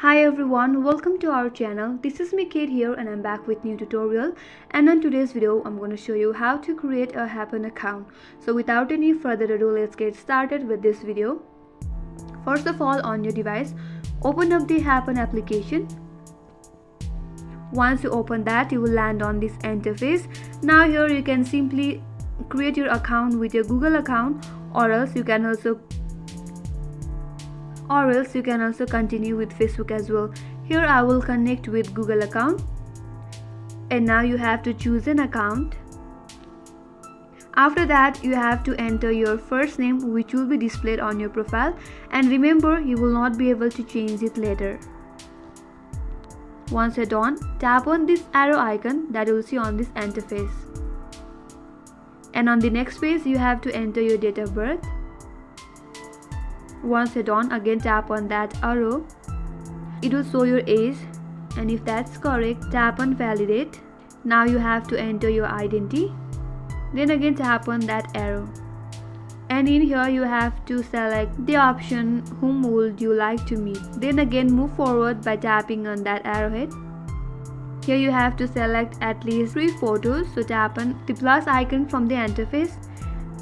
Hi everyone, welcome to our channel. This is me Kate here and I'm back with new tutorial, and on today's video I'm going to show you how to create a happn account. So without any further ado, let's get started with this video. First of all, on your device, open up the happn application. Once you open that, you will land on this interface. Now here you can simply create your account with your Google account, or else you can also continue with Facebook as well. Here I will connect with Google account, and now you have to choose an account. After that, you have to enter your first name, which will be displayed on your profile, and remember, you will not be able to change it later. Once you're done, tap on this arrow icon that you will see on this interface, and on the next page you have to enter your date of birth. Once you're done, again tap on that arrow. It will show your age, and if that's correct, tap on validate. Now you have to enter your identity. Then again tap on that arrow, and in here you have to select the option whom would you like to meet. Then again move forward by tapping on that arrowhead. Here you have to select at least 3 photos, so tap on the plus icon from the interface.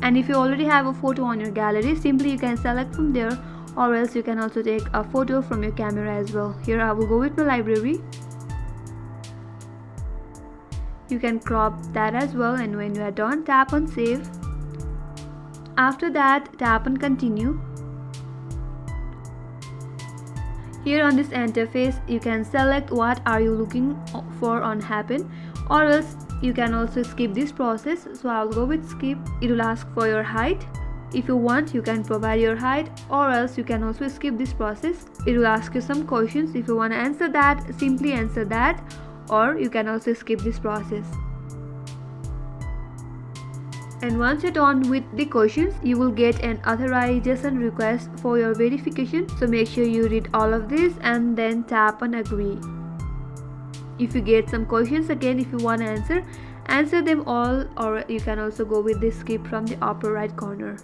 And if you already have a photo on your gallery, simply you can select from there, or else you can also take a photo from your camera as well. Here I will go with my library. You can crop that as well, and when you are done, tap on save. After that, tap on continue. Here on this interface, you can select what are you looking for on happn, or else you can also skip this process. So I'll go with skip. It will ask for your height. If you want, you can provide your height, or else you can also skip this process. It will ask you some questions. If you want to answer that, simply answer that, or you can also skip this process. And once you're done with the questions, you will get an authorization request for your verification. So make sure you read all of this and then tap on agree. If you get some questions again, if you want to answer them all, or you can also go with this skip from the upper right corner.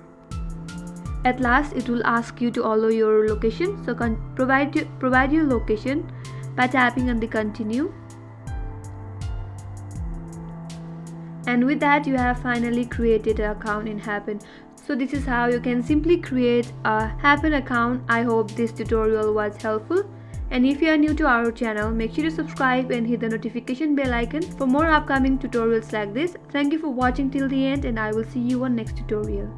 At last, it will ask you to allow your location, so provide your location by tapping on the continue. And with that, you have finally created an account in happn. So this is how you can simply create a happn account. I hope this tutorial was helpful. And if you are new to our channel, make sure to subscribe and hit the notification bell icon for more upcoming tutorials like this. Thank you for watching till the end, and I will see you on next tutorial.